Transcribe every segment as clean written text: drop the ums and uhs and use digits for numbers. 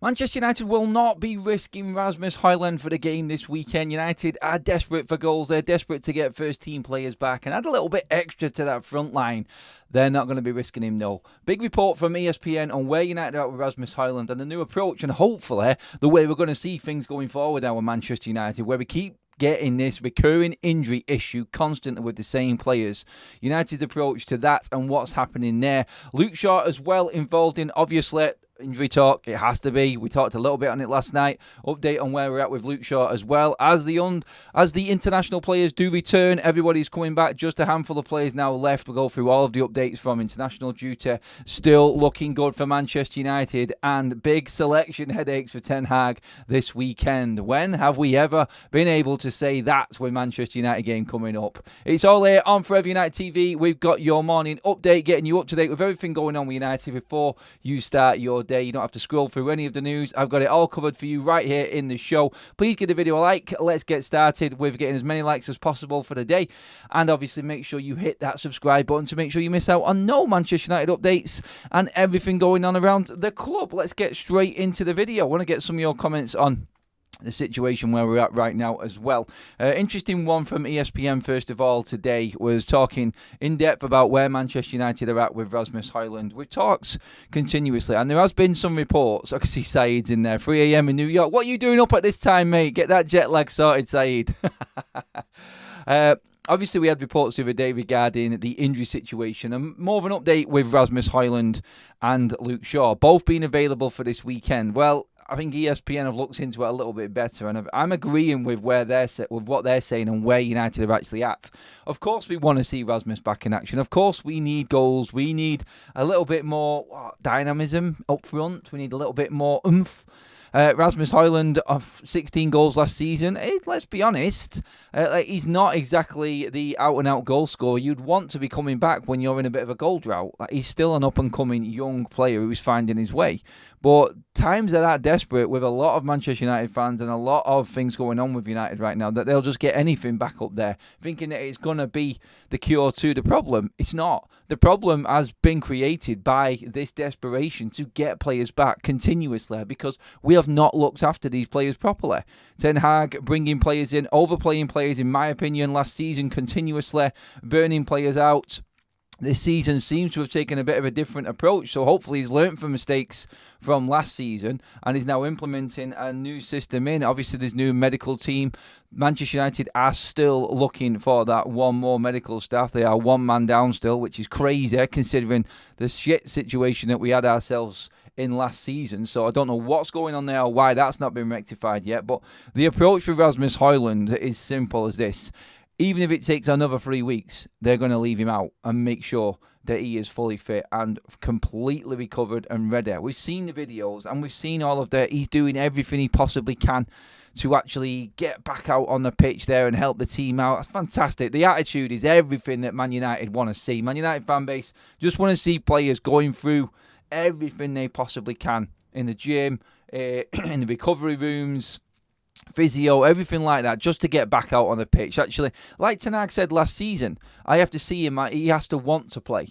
Manchester United will not be risking Rasmus Hojlund for the game this weekend. United are desperate for goals. They're desperate to get first-team players back and add a little bit extra to that front line. They're not going to be risking him, no. Big report from ESPN on where United are at with Rasmus Hojlund and the new approach and hopefully the way we're going to see things going forward now with Manchester United, where we keep getting this recurring injury issue constantly with the same players. United's approach to that and what's happening there. Luke Shaw as well involved in, obviously, injury talk. It has to be. We talked a little bit on it last night. Update on where we're at with Luke Shaw as well. As the international players do return, everybody's coming back. Just a handful of players now left. We'll go through all of the updates from international duty. Still looking good for Manchester United and big selection headaches for Ten Hag this weekend. When have we ever been able to say that with Manchester United game coming up? It's all here on Forever United TV. We've got your morning update, getting you up to date with everything going on with United before you start your day. You don't have to scroll through any of the news. I've got it all covered for you right here in the show. Please give the video a like. Let's get started with getting as many likes as possible for the day. And obviously make sure you hit that subscribe button to make sure you miss out on no Manchester United updates and everything going on around the club. Let's get straight into the video. I want to get some of your comments on the situation where we're at right now as well. Interesting one from ESPN first of all today was talking in depth about where Manchester United are at with Rasmus Hojlund. We've talked continuously and there has been some reports. I can see Saeed's in there. 3 a.m. in New York. What are you doing up at this time, mate? Get that jet lag sorted, Saeed. Obviously, we had reports the other day regarding the injury situation and more of an update with Rasmus Hojlund and Luke Shaw, both being available for this weekend. Well, I think ESPN have looked into it a little bit better, and I'm agreeing with what they're saying and where United are actually at. Of course, we want to see Rasmus back in action. Of course, we need goals. We need a little bit more dynamism up front. We need a little bit more oomph. Rasmus Hojlund of 16 goals last season. Let's be honest, he's not exactly the out-and-out goal scorer you'd want to be coming back when you're in a bit of a goal drought. He's still an up-and-coming young player who's finding his way. But times are that desperate with a lot of Manchester United fans and a lot of things going on with United right now that they'll just get anything back up there, thinking that it's going to be the cure to the problem. It's not. The problem has been created by this desperation to get players back continuously because we have not looked after these players properly. Ten Hag bringing players in, overplaying players, in my opinion, last season continuously, burning players out. This season seems to have taken a bit of a different approach, so hopefully he's learnt from mistakes from last season and is now implementing a new system in. Obviously, there's new medical team. Manchester United are still looking for that one more medical staff. They are one man down still, which is crazy considering the shit situation that we had ourselves in last season. So I don't know what's going on there or why that's not been rectified yet. But the approach for Rasmus Hojlund is simple as this. Even if it takes another 3 weeks, they're going to leave him out and make sure that he is fully fit and completely recovered and ready. We've seen the videos and we've seen all of that. He's doing everything he possibly can to actually get back out on the pitch there and help the team out. That's fantastic. The attitude is everything that Man United want to see. Man United fan base just want to see players going through everything they possibly can in the gym, in the recovery rooms, physio, everything like that, just to get back out on the pitch. Actually, like Ten Hag said last season, I have to see him, he has to want to play.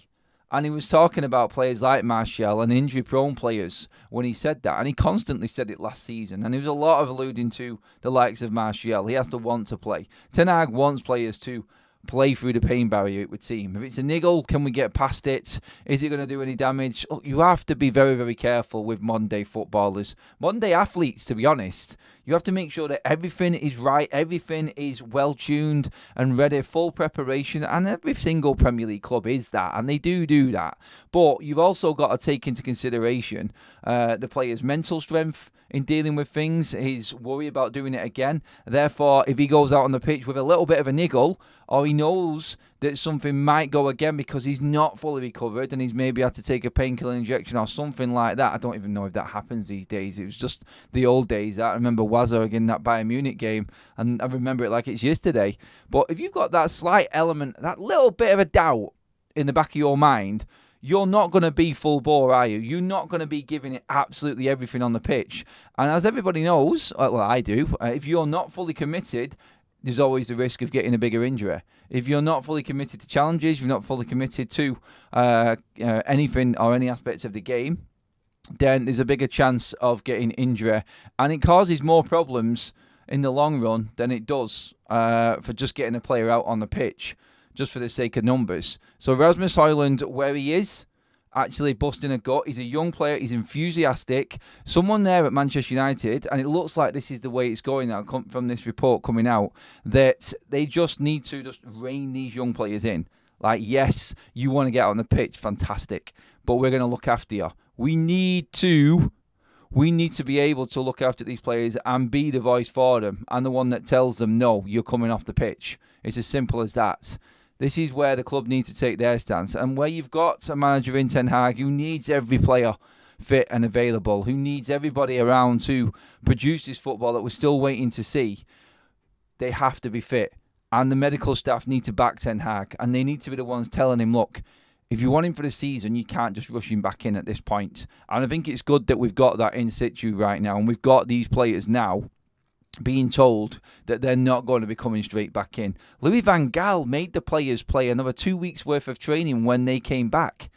And he was talking about players like Martial and injury-prone players when he said that. And he constantly said it last season. And he was a lot of alluding to the likes of Martial. He has to want to play. Ten Hag wants players to play through the pain barrier, it would seem. If it's a niggle, can we get past it? Is it going to do any damage? Look, you have to be very, very careful with modern-day footballers. Modern-day athletes, to be honest. You have to make sure that everything is right, everything is well-tuned and ready, full preparation, and every single Premier League club is that, and they do that. But you've also got to take into consideration the player's mental strength in dealing with things, his worry about doing it again. Therefore, if he goes out on the pitch with a little bit of a niggle, or he knows that something might go again because he's not fully recovered and he's maybe had to take a painkiller injection or something like that. I don't even know if that happens these days. It was just the old days. I remember Wazza again, that Bayern Munich game, and I remember it like it's yesterday. But if you've got that slight element, that little bit of a doubt in the back of your mind, you're not going to be full bore, are you? You're not going to be giving it absolutely everything on the pitch. And as everybody knows, well, I do, if you're not fully committed, there's always the risk of getting a bigger injury. If you're not fully committed to challenges, you're not fully committed to anything or any aspects of the game, then there's a bigger chance of getting injury. And it causes more problems in the long run than it does for just getting a player out on the pitch, just for the sake of numbers. So Rasmus Hojlund, where he is, actually busting a gut. He's a young player. He's enthusiastic. Someone there at Manchester United, and it looks like this is the way it's going now from this report coming out, that they just need to just rein these young players in. Like, yes, you want to get on the pitch, fantastic, but we're going to look after you. We need to be able to look after these players and be the voice for them and the one that tells them, no, you're coming off the pitch. It's as simple as that. This is where the club need to take their stance, and where you've got a manager in Ten Hag who needs every player fit and available, who needs everybody around to produce this football that we're still waiting to see. They have to be fit, and the medical staff need to back Ten Hag, and they need to be the ones telling him, look, if you want him for the season, you can't just rush him back in at this point. And I think it's good that we've got that in situ right now, and we've got these players now being told that they're not going to be coming straight back in. Louis van Gaal made the players play another 2 weeks worth of training when they came back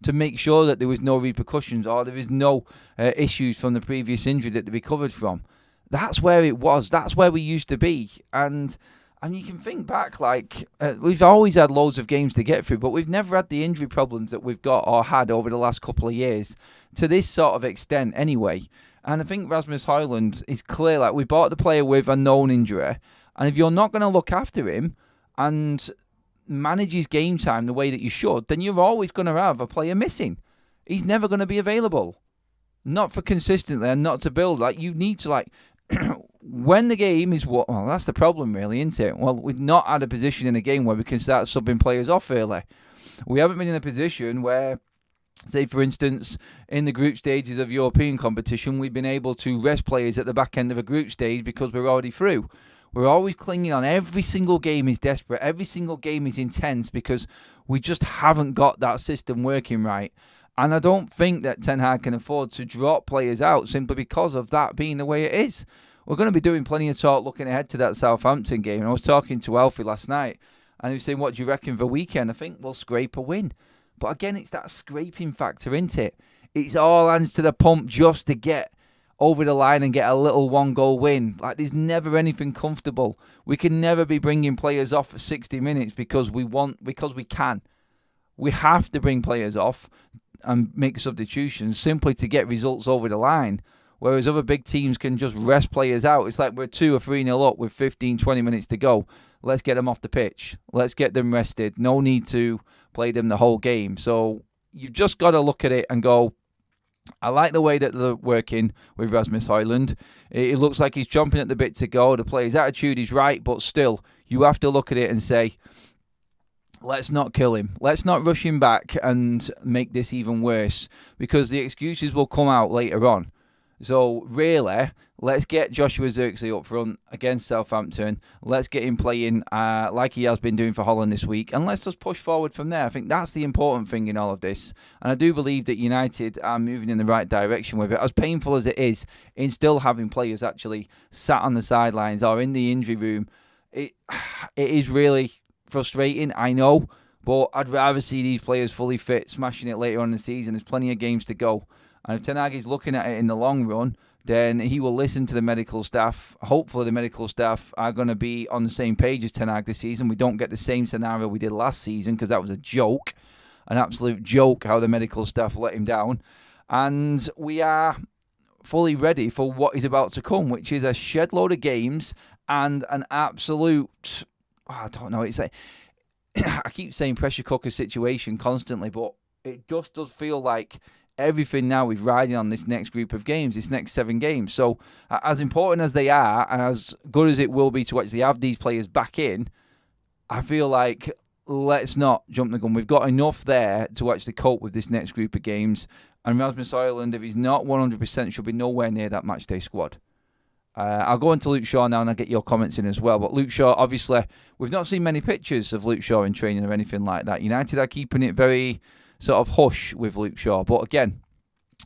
to make sure that there was no repercussions or there was no issues from the previous injury that they recovered from. That's where it was. That's where we used to be. And you can think back, like, we've always had loads of games to get through, but we've never had the injury problems that we've got or had over the last couple of years to this sort of extent anyway. And I think Rasmus Hojlund is clear, like, we bought the player with a known injury, and if you're not going to look after him and manage his game time the way that you should, then you're always going to have a player missing. He's never going to be available. Not for consistently and not to build. Like, you need to, like, when the game is what, well, that's the problem really, isn't it? Well, we've not had a position in a game where we can start subbing players off early. We haven't been in a position where, say, for instance, in the group stages of European competition, we've been able to rest players at the back end of a group stage because we're already through. We're always clinging on. Every single game is desperate. Every single game is intense because we just haven't got that system working right. And I don't think that Ten Hag can afford to drop players out simply because of that being the way it is. We're going to be doing plenty of talk looking ahead to that Southampton game. And I was talking to Alfie last night, and he was saying, what do you reckon for weekend? I think we'll scrape a win. But again, it's that scraping factor, isn't it? It's all hands to the pump just to get over the line and get a little one-goal win. Like, there's never anything comfortable. We can never be bringing players off for 60 minutes because we can. We have to bring players off and make substitutions simply to get results over the line. Whereas other big teams can just rest players out. It's like we're 2 or 3-0 up with 15, 20 minutes to go. Let's get them off the pitch. Let's get them rested. No need to play them the whole game. So you've just got to look at it and go, I like the way that they're working with Rasmus Hojlund. It looks like he's chomping at the bit to go. The player's attitude is right, but still, you have to look at it and say, let's not kill him. Let's not rush him back and make this even worse, because the excuses will come out later on. So really, let's get Joshua Zirkzee up front against Southampton. Let's get him playing like he has been doing for Holland this week. And let's just push forward from there. I think that's the important thing in all of this. And I do believe that United are moving in the right direction with it. As painful as it is in still having players actually sat on the sidelines or in the injury room, it is really frustrating, I know. But I'd rather see these players fully fit, smashing it later on in the season. There's plenty of games to go. And if Ten Hag is looking at it in the long run, then he will listen to the medical staff. Hopefully the medical staff are going to be on the same page as Ten Hag this season. We don't get the same scenario we did last season, because that was a joke, an absolute joke how the medical staff let him down. And we are fully ready for what is about to come, which is a shed load of games and an absolute, I don't know, it's like, I keep saying pressure cooker situation constantly, but it just does feel like everything now is riding on this next group of games, this next 7 games. So as important as they are and as good as it will be to actually have these players back in, I feel like let's not jump the gun. We've got enough there to actually cope with this next group of games. And Rasmus Hojlund, if he's not 100%, should be nowhere near that matchday squad. I'll go into Luke Shaw now and I'll get your comments in as well. But Luke Shaw, obviously, we've not seen many pictures of Luke Shaw in training or anything like that. United are keeping it very sort of hush with Luke Shaw. But again,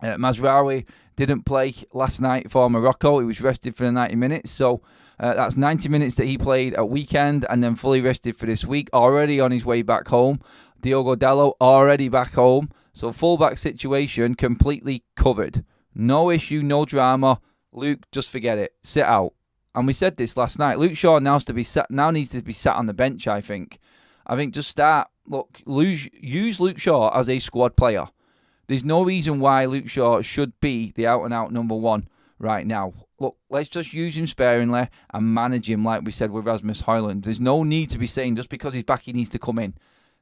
Mazraoui didn't play last night for Morocco. He was rested for the 90 minutes. So that's 90 minutes that he played at weekend and then fully rested for this week. Already on his way back home. Diogo Dalot already back home. So fullback situation completely covered. No issue, no drama. Luke, just forget it. Sit out. And we said this last night. Luke Shaw now needs to be sat on the bench, I think. Just start. Look, use Luke Shaw as a squad player. There's no reason why Luke Shaw should be the out-and-out number one right now. Look, let's just use him sparingly and manage him like we said with Rasmus Hojlund. There's no need to be saying just because he's back he needs to come in.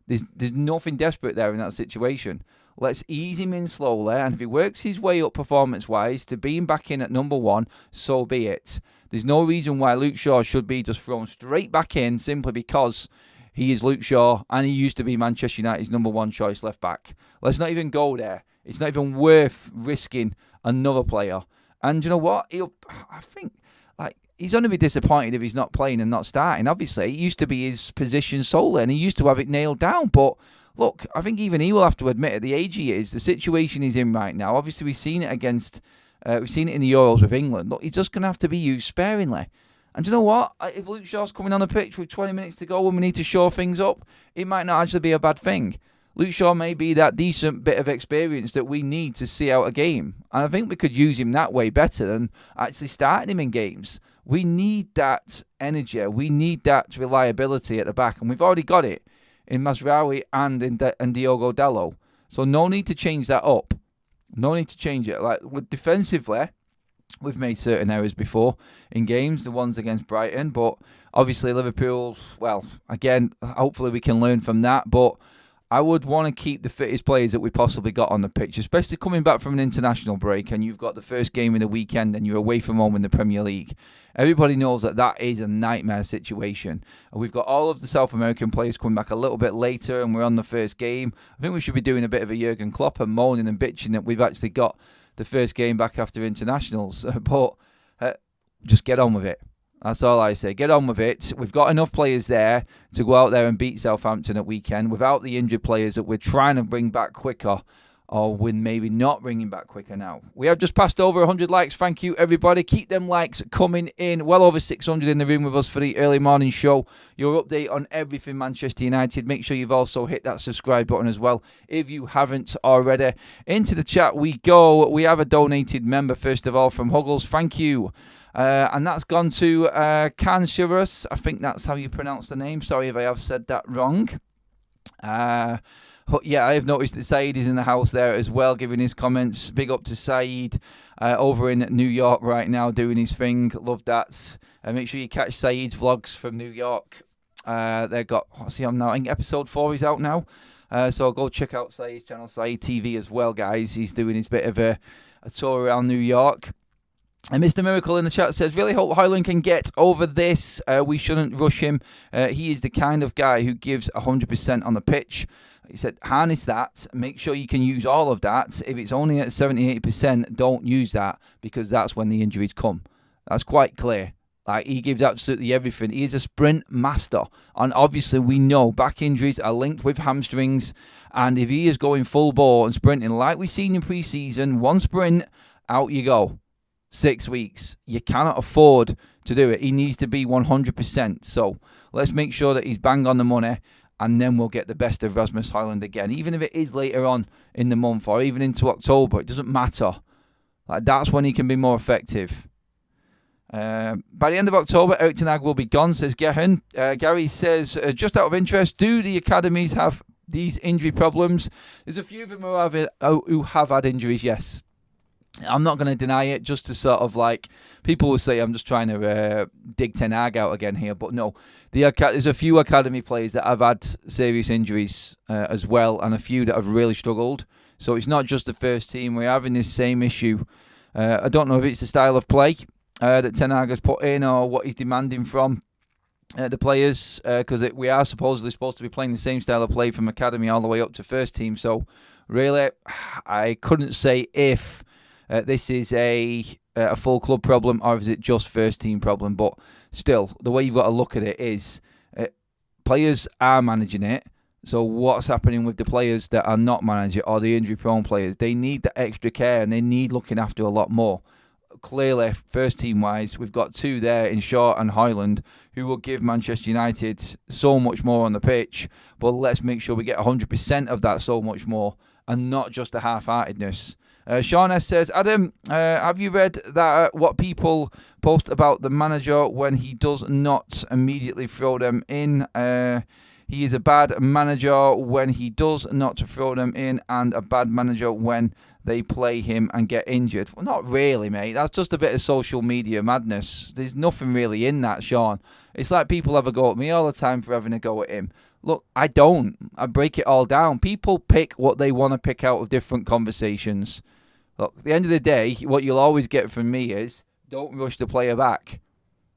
There's nothing desperate there in that situation. Let's ease him in slowly, and if he works his way up performance-wise to being back in at number one, so be it. There's no reason why Luke Shaw should be just thrown straight back in simply because he is Luke Shaw and he used to be Manchester United's number one choice left back. Let's not even go there. It's not even worth risking another player. And you know what? I think he's going to be disappointed if he's not playing and not starting. Obviously, it used to be his position solely and he used to have it nailed down. But look, I think even he will have to admit at the age he is, the situation he's in right now. Obviously, we've seen it we've seen it in the Euros with England. Look, he's just going to have to be used sparingly. And do you know what? If Luke Shaw's coming on the pitch with 20 minutes to go when we need to shore things up, it might not actually be a bad thing. Luke Shaw may be that decent bit of experience that we need to see out a game. And I think we could use him that way better than actually starting him in games. We need that energy. We need that reliability at the back. And we've already got it in Mazraoui and Diogo Dalot. So no need to change that up. No need to change it. Defensively, we've made certain errors before in games, the ones against Brighton. But obviously Liverpool, well, again, hopefully we can learn from that. But I would want to keep the fittest players that we possibly got on the pitch, especially coming back from an international break and you've got the first game in the weekend and you're away from home in the Premier League. Everybody knows that is a nightmare situation. And we've got all of the South American players coming back a little bit later and we're on the first game. I think we should be doing a bit of a Jurgen Klopp and moaning and bitching that we've actually got the first game back after internationals. But just get on with it. That's all I say. Get on with it. We've got enough players there to go out there and beat Southampton at weekend without the injured players that we're trying to bring back quicker, or we're maybe not bringing back quicker now. We have just passed over 100 likes. Thank you, everybody. Keep them likes coming in. Well over 600 in the room with us for the early morning show. Your update on everything Manchester United. Make sure you've also hit that subscribe button as well if you haven't already. Into the chat we go. We have a donated member, first of all, from Huggles. Thank you. And that's gone to Kanshirus. I think that's how you pronounce the name. Sorry if I have said that wrong. Yeah, I have noticed that Saeed is in the house there as well, giving his comments. Big up to Saeed over in New York right now, doing his thing. Love that. Make sure you catch Saeed's vlogs from New York. They've got, what's he on now? I think episode 4 is out now. So go check out Saeed's channel, Saeed TV as well, guys. He's doing his bit of a tour around New York. And Mr. Miracle in the chat says, really hope Hojlund can get over this. We shouldn't rush him. He is the kind of guy who gives 100% on the pitch. He said, harness that. Make sure you can use all of that. If it's only at 78%, don't use that because that's when the injuries come. That's quite clear. He gives absolutely everything. He is a sprint master. And obviously we know back injuries are linked with hamstrings. And if he is going full bore and sprinting like we've seen in pre-season, one sprint, out you go. 6 weeks. You cannot afford to do it. He needs to be 100%. So let's make sure that he's bang on the money and then we'll get the best of Rasmus Hojlund again. Even if it is later on in the month or even into October, it doesn't matter. That's when he can be more effective. By the end of October, Erik ten Hag will be gone, says Gehan. Gary says, just out of interest, do the academies have these injury problems? There's a few of them who have had injuries, yes. I'm not going to deny it, just to sort of people will say I'm just trying to dig Ten Hag out again here, but no. There's a few academy players that have had serious injuries as well, and a few that have really struggled. So it's not just the first team. We're having this same issue. I don't know if it's the style of play that Ten Hag has put in or what he's demanding from the players, because we are supposedly supposed to be playing the same style of play from academy all the way up to first team. So really, I couldn't say if this is a full club problem or is it just first team problem. But still, the way you've got to look at it is players are managing it. So what's happening with the players that are not managing it or the injury prone players? They need the extra care and they need looking after a lot more. Clearly, first team wise, we've got two there in Shaw and Hojlund who will give Manchester United so much more on the pitch. But let's make sure we get 100% of that so much more and not just a half-heartedness. Sean S. says, Adam, have you read that what people post about the manager when he does not immediately throw them in? He is a bad manager when he does not throw them in, and a bad manager when they play him and get injured. Well, not really, mate. That's just a bit of social media madness. There's nothing really in that, Sean. It's like people have a go at me all the time for having a go at him. Look, I don't. I break it all down. People pick what they want to pick out of different conversations. Look, at the end of the day, what you'll always get from me is, don't rush the player back.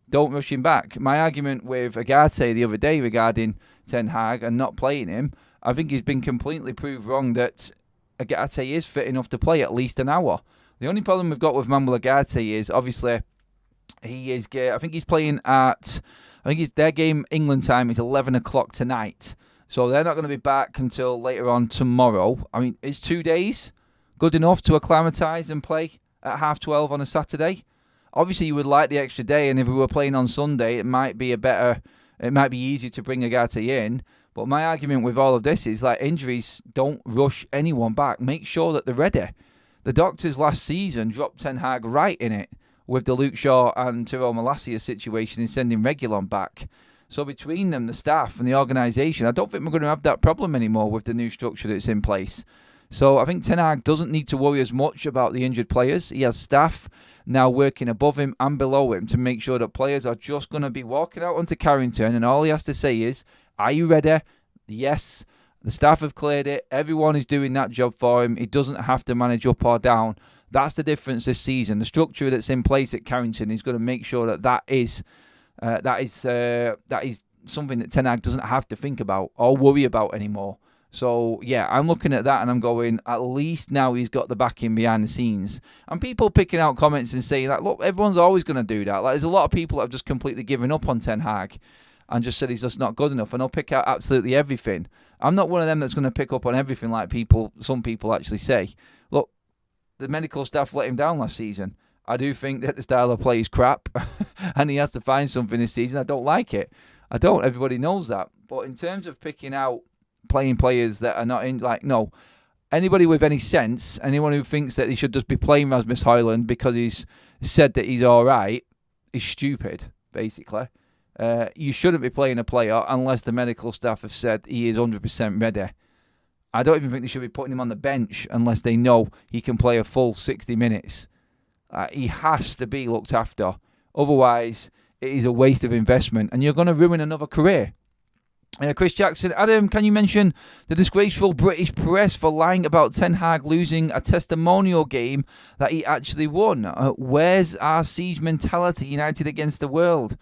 Don't rush him back. My argument with Agate the other day regarding Ten Hag and not playing him, I think he's been completely proved wrong that Agate is fit enough to play at least an hour. The only problem we've got with Manuel Agate is, obviously, he is. I think he's playing at, their game England time is 11 o'clock tonight. So they're not going to be back until later on tomorrow. I mean, is 2 days good enough to acclimatise and play at 12:30 on a Saturday? Obviously, you would like the extra day, and if we were playing on Sunday, it might be easier to bring Agate in. But my argument with all of this is, like, injuries don't rush anyone back. Make sure that they're ready. The doctors last season dropped Ten Hag right in it with the Luke Shaw and Tyrell Malacia situation in sending Reguilon back. So between them, the staff and the organisation, I don't think we're going to have that problem anymore with the new structure that's in place. So I think Ten Hag doesn't need to worry as much about the injured players. He has staff now working above him and below him to make sure that players are just going to be walking out onto Carrington, and all he has to say is, are you ready? Yes. The staff have cleared it. Everyone is doing that job for him. He doesn't have to manage up or down. That's the difference this season. The structure that's in place at Carrington is going to make sure that is something that Ten Hag doesn't have to think about or worry about anymore. So, yeah, I'm looking at that and I'm going, at least now he's got the backing behind the scenes. And people picking out comments and saying, like, look, everyone's always going to do that. Like, there's a lot of people that have just completely given up on Ten Hag and just said he's just not good enough, and they'll pick out absolutely everything. I'm not one of them that's going to pick up on everything like some people actually say. Look, the medical staff let him down last season. I do think that the style of play is crap, and he has to find something this season. I don't like it. I don't. Everybody knows that. But in terms of picking out playing players that are not in, like, no. Anybody with any sense, anyone who thinks that he should just be playing Rasmus Hojlund because he's said that he's all right, is stupid, basically. You shouldn't be playing a player unless the medical staff have said he is 100% ready. I don't even think they should be putting him on the bench unless they know he can play a full 60 minutes. He has to be looked after. Otherwise, it is a waste of investment and you're going to ruin another career. Chris Jackson, Adam, can you mention the disgraceful British press for lying about Ten Hag losing a testimonial game that he actually won? Where's our siege mentality united against the world?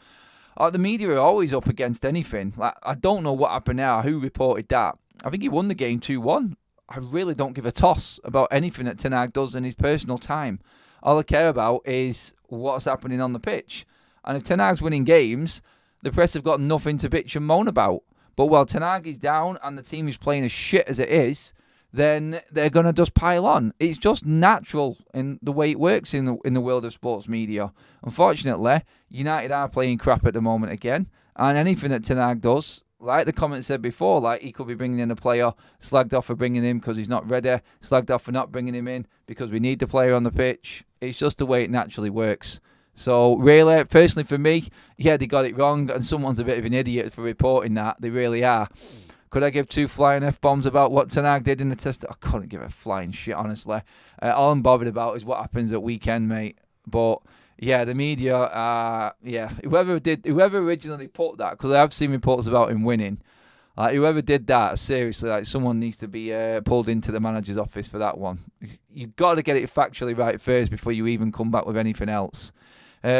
The media are always up against anything. Like, I don't know what happened now, who reported that. I think he won the game 2-1. I really don't give a toss about anything that Ten Hag does in his personal time. All I care about is what's happening on the pitch. And if Ten Hag's winning games, the press have got nothing to bitch and moan about. But while Ten Hag is down and the team is playing as shit as it is, then they're going to just pile on. It's just natural in the way it works in the world of sports media. Unfortunately, United are playing crap at the moment again. And anything that Ten Hag does, like the comment said before, like he could be bringing in a player, slagged off for bringing him because he's not ready, slagged off for not bringing him in because we need the player on the pitch. It's just the way it naturally works. So, really, personally for me, yeah, they got it wrong, and someone's a bit of an idiot for reporting that. They really are. Could I give 2 flying F-bombs about what Ten Hag did in the test? I couldn't give a flying shit, honestly. All I'm bothered about is what happens at weekend, mate. But, yeah, the media, whoever originally put that, because I have seen reports about him winning, whoever did that, seriously, like someone needs to be pulled into the manager's office for that one. You've got to get it factually right first before you even come back with anything else.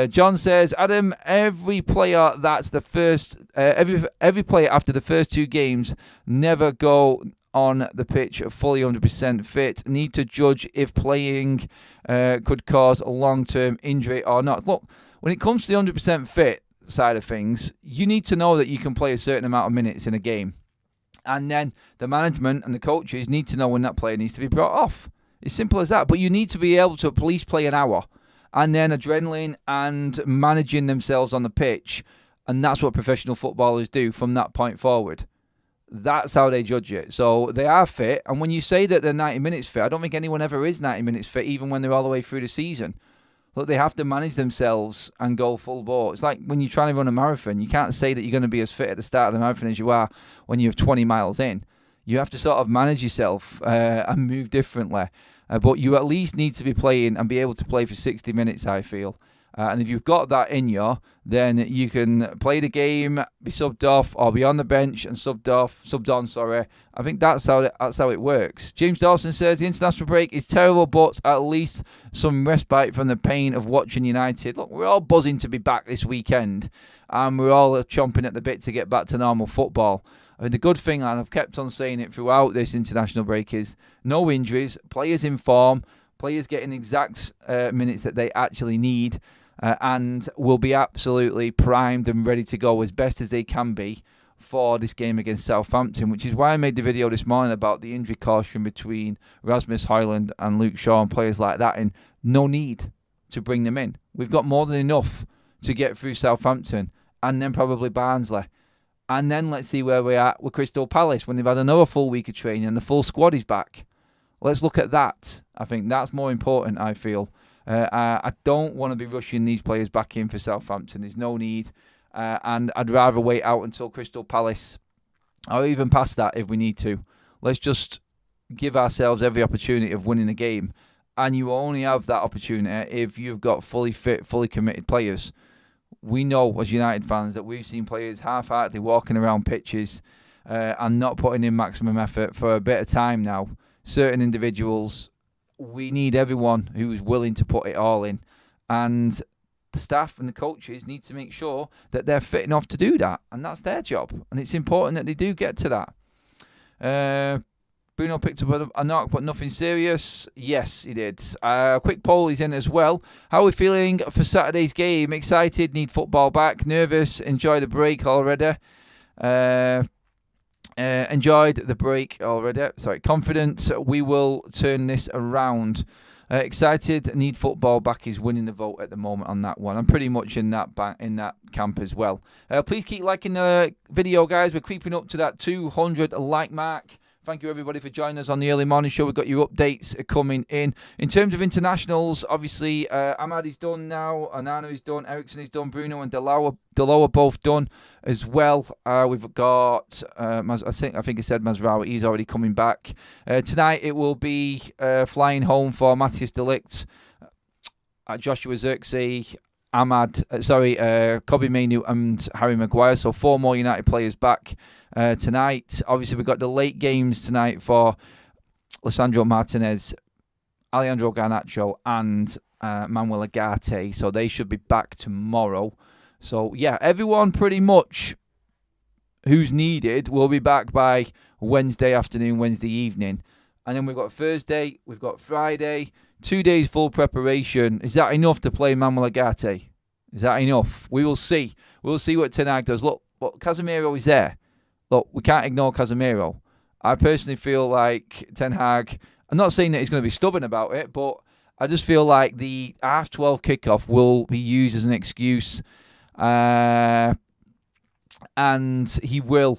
John says, Adam, every player that's the first, every player after the first 2 games never go on the pitch fully 100% fit. Need to judge if playing could cause a long-term injury or not. Look, when it comes to the 100% fit side of things, you need to know that you can play a certain amount of minutes in a game. And then the management and the coaches need to know when that player needs to be brought off. It's simple as that. But you need to be able to at least play an hour. And then adrenaline and managing themselves on the pitch. And that's what professional footballers do from that point forward. That's how they judge it. So they are fit. And when you say that they're 90 minutes fit, I don't think anyone ever is 90 minutes fit, even when they're all the way through the season. Look, they have to manage themselves and go full bore. It's like when you're trying to run a marathon. You can't say that you're going to be as fit at the start of the marathon as you are when you're 20 miles in. You have to sort of manage yourself and move differently. But you at least need to be playing and be able to play for 60 minutes, I feel. And if you've got that in you, then you can play the game, be subbed off, or be on the bench and subbed on. I think that's how it works. James Dawson says the international break is terrible, but at least some respite from the pain of watching United. Look, we're all buzzing to be back this weekend, and we're all chomping at the bit to get back to normal football. I mean, the good thing, and I've kept on saying it throughout this international break, is no injuries, players in form, players getting exact minutes that they actually need. And will be absolutely primed and ready to go as best as they can be for this game against Southampton, which is why I made the video this morning about the injury caution between Rasmus Hojlund and Luke Shaw and players like that, and no need to bring them in. We've got more than enough to get through Southampton and then probably Barnsley. And then let's see where we're at with Crystal Palace when they've had another full week of training and the full squad is back. Let's look at that. I think that's more important, I feel. I don't want to be rushing these players back in for Southampton. There's no need. And I'd rather wait out until Crystal Palace, or even past that if we need to. Let's just give ourselves every opportunity of winning a game. And you only have that opportunity if you've got fully fit, fully committed players. We know as United fans that we've seen players half-heartedly walking around pitches and not putting in maximum effort for a bit of time now. Certain individuals, we need everyone who's willing to put it all in. And the staff and the coaches need to make sure that they're fit enough to do that. And that's their job. And it's important that they do get to that. Bruno picked up a knock, but nothing serious. Yes, he did. A quick poll is in as well. How are we feeling for Saturday's game? Excited, need football back. Nervous, enjoy the break already. Enjoyed the break already. Sorry, confident we will turn this around. Excited, need football back is winning the vote at the moment on that one. I'm pretty much in that camp as well. Please keep liking the video, guys. We're creeping up to that 200 like mark. Thank you, everybody, for joining us on the early morning show. We've got your updates coming in. In terms of internationals, obviously, Ahmad is done now. Anana is done. Ericsson is done. Bruno and Delo are both done as well. We've got, I think I said Mazraoui. He's already coming back. Tonight, it will be flying home for Matthias de Ligt, Joshua Zirkzee, Kobe Mainoo and Harry Maguire. So 4 more United players back tonight. Obviously, we've got the late games tonight for Lisandro Martinez, Alejandro Garnacho and Manuel Ugarte. So they should be back tomorrow. So, yeah, everyone pretty much who's needed will be back by Wednesday afternoon, Wednesday evening. And then we've got Thursday, we've got Friday, 2 days full preparation. Is that enough to play Manuel Ugarte? Is that enough? We will see. We'll see what Ten Hag does. Look, Casemiro is there. Look, we can't ignore Casemiro. I personally feel like Ten Hag, I'm not saying that he's going to be stubborn about it, but I just feel like the half-12 kickoff will be used as an excuse. And he will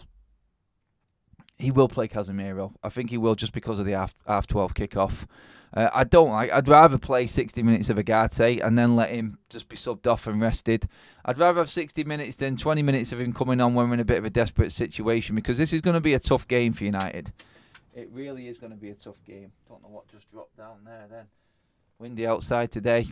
play Casemiro. I think he will just because of the half-12 kickoff. I'd rather play 60 minutes of Ugarte and then let him just be subbed off and rested. I'd rather have 60 minutes than 20 minutes of him coming on when we're in a bit of a desperate situation, because this is going to be a tough game for United. It really is going to be a tough game. Don't know what just dropped down there then. Windy outside today.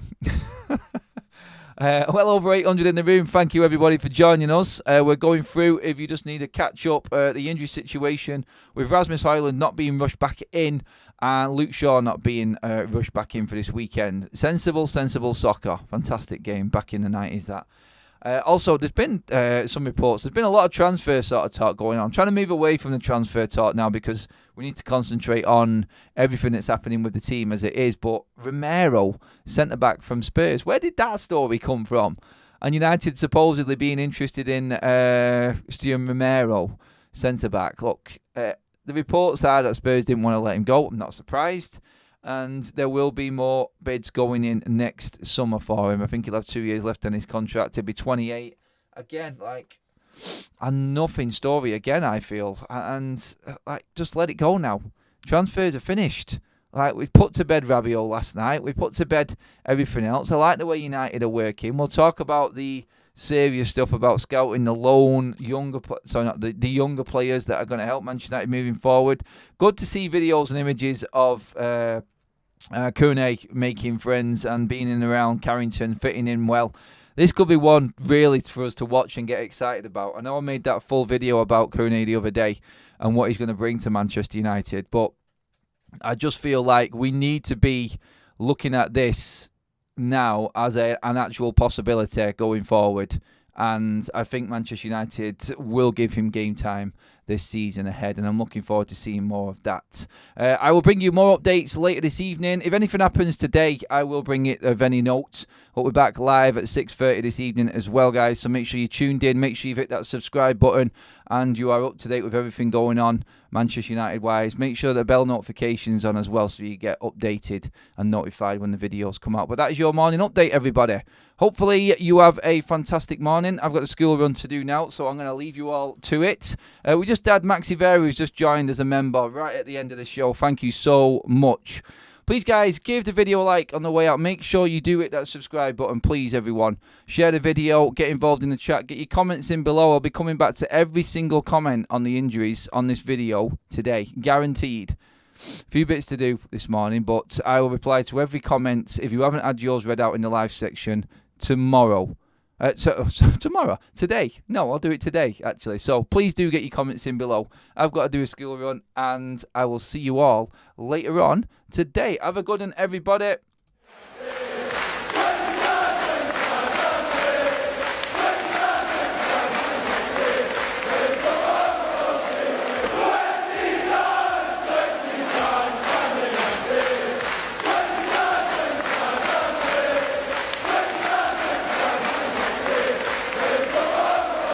Well over 800 in the room. Thank you, everybody, for joining us. We're going through, if you just need a catch-up, the injury situation with Rasmus Hojlund not being rushed back in and Luke Shaw not being rushed back in for this weekend. Sensible soccer. Fantastic game back in the 90s, that. Also, there's been some reports. There's been a lot of transfer sort of talk going on. I'm trying to move away from the transfer talk now because we need to concentrate on everything that's happening with the team as it is. But Romero, centre-back from Spurs, where did that story come from? And United supposedly being interested in Steven Romero, centre-back. Look, the reports are that Spurs didn't want to let him go. I'm not surprised. And there will be more bids going in next summer for him. I think he'll have 2 years left on his contract. He'll be 28. Again, a nothing story again, I feel. And like, just let it go now. Transfers are finished. Like, we put to bed Rabiot last night. We put to bed everything else. I like the way United are working. We'll talk about the serious stuff about scouting the the younger players that are going to help Manchester United moving forward. Good to see videos and images of Kone making friends and being in and around Carrington, fitting in well. This could be one really for us to watch and get excited about. I know I made that full video about Kone the other day and what he's going to bring to Manchester United, but I just feel like we need to be looking at this now as an actual possibility going forward. And I think Manchester United will give him game time this season ahead, and I'm looking forward to seeing more of that. I will bring you more updates later this evening. If anything happens today, I will bring it of any note. But we're back live at 6:30 this evening as well, guys. So make sure you're tuned in. Make sure you've hit that subscribe button and you are up to date with everything going on Manchester United-wise. Make sure the bell notification's on as well so you get updated and notified when the videos come out. But that is your morning update, everybody. Hopefully you have a fantastic morning. I've got a school run to do now, so I'm going to leave you all to it. We just had Maxi Vera, who's just joined as a member right at the end of the show. Thank you so much. Please, guys, give the video a like on the way out. Make sure you do hit that subscribe button, please, everyone. Share the video, get involved in the chat, get your comments in below. I'll be coming back to every single comment on the injuries on this video today, guaranteed. A few bits to do this morning, but I will reply to every comment. If you haven't had yours read out in the live section, tomorrow. Tomorrow? Today? No, I'll do it today, actually. So please do get your comments in below. I've got to do a school run, and I will see you all later on today. Have a good one, everybody.